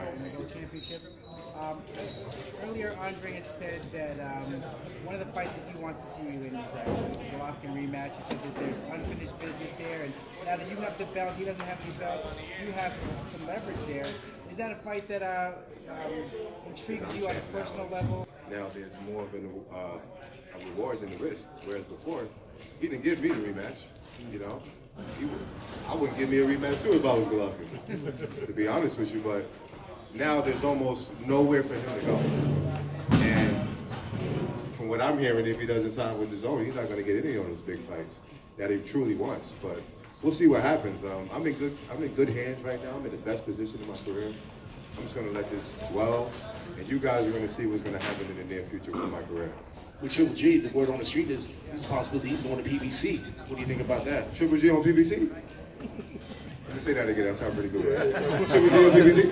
World Championship. Earlier, Andre had said that one of the fights that he wants to see you in is the Golovkin rematch. He said that there's unfinished business there, and now that you have the belt, he doesn't have any belts, you have some leverage there. Is that a fight that intrigues you on a personal level? Now there's more of a reward than the risk, whereas before, he didn't give me the rematch, you know. I wouldn't give me a rematch too if I was Golovkin, to be honest with you, but now there's almost nowhere for him to go. And from what I'm hearing, if he doesn't sign with Dazn, he's not going to get any of those big fights that he truly wants. But we'll see what happens. I'm in good hands right now. I'm in the best position in my career. I'm just going to let this dwell, and you guys are going to see what's going to happen in the near future with my career. With Triple G, the word on the street is there's a possibility he's going to PBC. What do you think about that? Triple G on PBC? Let me say that again, that sounds pretty good. Triple G on PBC?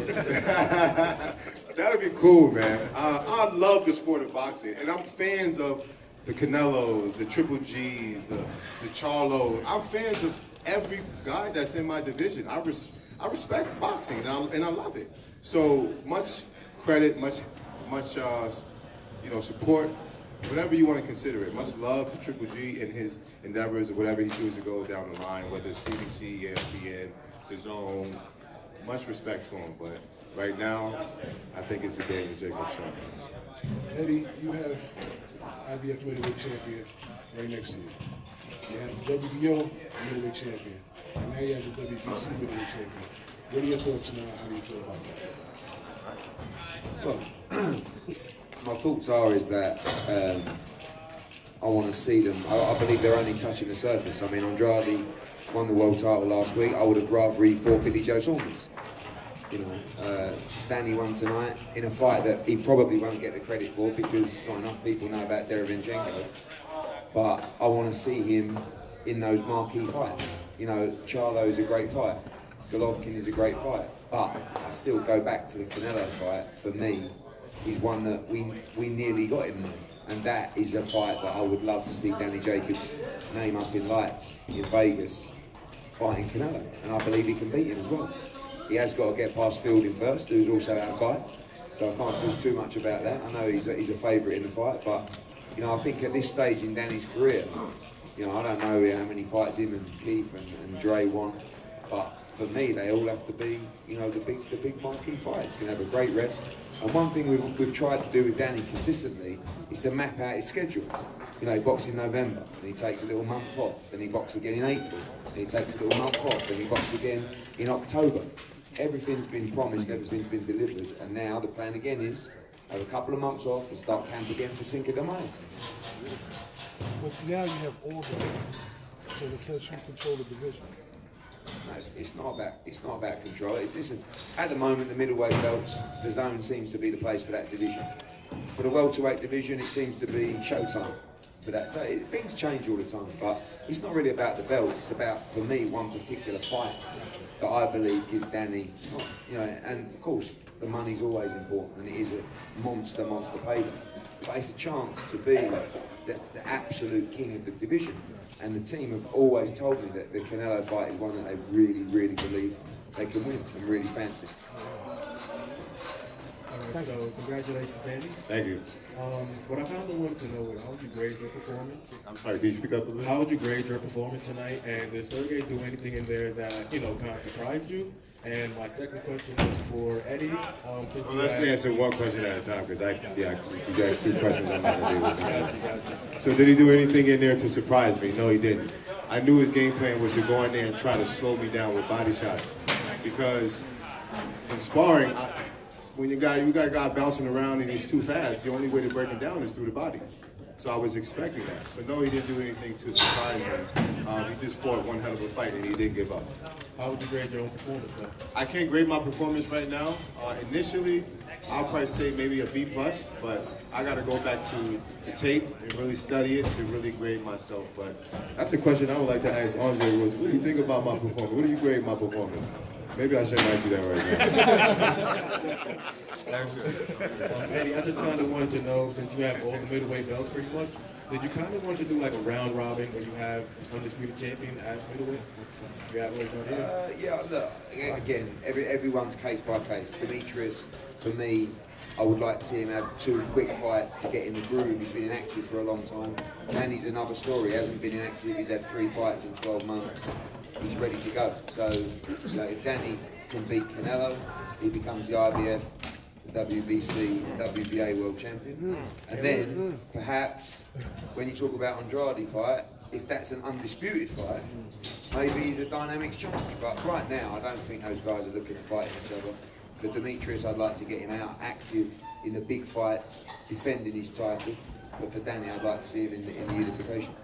That'd be cool, man. I love the sport of boxing, and I'm fans of the Canelos, the Triple Gs, the Charlo. I'm fans of every guy that's in my division. I respect boxing, and I love it. So much credit, much support, whatever you want to consider it. Much love to Triple G and his endeavors, or whatever he chooses to go down the line, whether it's PBC, ESPN, Dazn. Much respect to him, but right now, I think it's the Daniel Jacobs show. Eddie, you have IBF middleweight champion right next to you. You have the WBO middleweight champion, and now you have the WBC middleweight champion. What are your thoughts now? How do you feel about Well, that? my thoughts are is that I want to see them. I believe they're only touching the surface. I mean, Andrade won the world title last week. I would have rather he fought Billy Joe Saunders. You know, Danny won tonight in a fight that he probably won't get the credit for because not enough people know about Derevyanchenko. But I want to see him in those marquee fights. You know, Charlo is a great fight. Golovkin is a great fight. But I still go back to the Canelo fight. For me, he's one that we nearly got him. And that is a fight that I would love to see Danny Jacobs name up in lights in Vegas fighting Canelo. And I believe he can beat him as well. He has got to get past Fielding first, who's also our guy. So I can't talk too much about that. I know he's a favourite in the fight, but you know, I think at this stage in Danny's career, you know, I don't know how many fights him and Keith and Dre won, but for me, they all have to be, you know, the big marquee fights. Can have a great rest. And one thing we've tried to do with Danny consistently is to map out his schedule. You know, he boxes in November, and he takes a little month off. Then he boxes again in April, and he takes a little month off. Then he boxes again in October. Everything's been promised, everything's been delivered, and now the plan again is have a couple of months off and start camp again for Cinco de Mayo. But now you have all the belts, so it says you control the division. No, it's not about control. Listen, at the moment, the middleweight belts, Dazn seems to be the place for that division. For the welterweight division, it seems to be Showtime for that. So things change all the time, but it's not really about the belts. It's about, for me, one particular fight that I believe gives Danny, you know, and of course, the money's always important, and it is a monster payday. But it's a chance to be the absolute king of the division. And the team have always told me that the Canelo fight is one that they really, really believe they can win and really fancy. All right, so congratulations, Danny. Thank you. What I kind of wanted to know is how would you grade your performance? I'm sorry, did you speak up a little? How would you grade your performance tonight? And did Sergey do anything in there that, you know, kind of surprised you? And my second question is for Eddie. Well, let's answer one question at a time, because if you guys two questions, I'm not going to deal with it. Gotcha. So did he do anything in there to surprise me? No, he didn't. I knew his game plan was to go in there and try to slow me down with body shots. Because in sparring, when you got a guy bouncing around and he's too fast, the only way to break him down is through the body. So I was expecting that. So no, he didn't do anything to surprise me. He just fought one hell of a fight and he didn't give up. How would you grade your own performance, though? I can't grade my performance right now. Initially, I'll probably say maybe a B+, but I got to go back to the tape and really study it to really grade myself. But that's a question I would like to ask Andre was, what do you think about my performance? What do you grade my performance? Maybe I shouldn't ask you that right now. Eddie, I just kind of wanted to know, since you have all the middleweight belts pretty much, did you kind of want to do like a round robin where you have an undisputed champion at middleweight? You have what Yeah, look, again, everyone's case by case. Demetrius, for me, I would like to see him have 2 quick fights to get in the groove. He's been inactive for a long time. Danny's another story. He hasn't been inactive. He's had 3 fights in 12 months. He's ready to go. So, you know, if Danny can beat Canelo, he becomes the IBF, the WBC, and WBA World Champion. And then, perhaps, when you talk about Andrade fight, if that's an undisputed fight, maybe the dynamics change. But right now, I don't think those guys are looking at fighting each other. For Demetrius, I'd like to get him out active in the big fights, defending his title. But for Danny, I'd like to see him in the unification.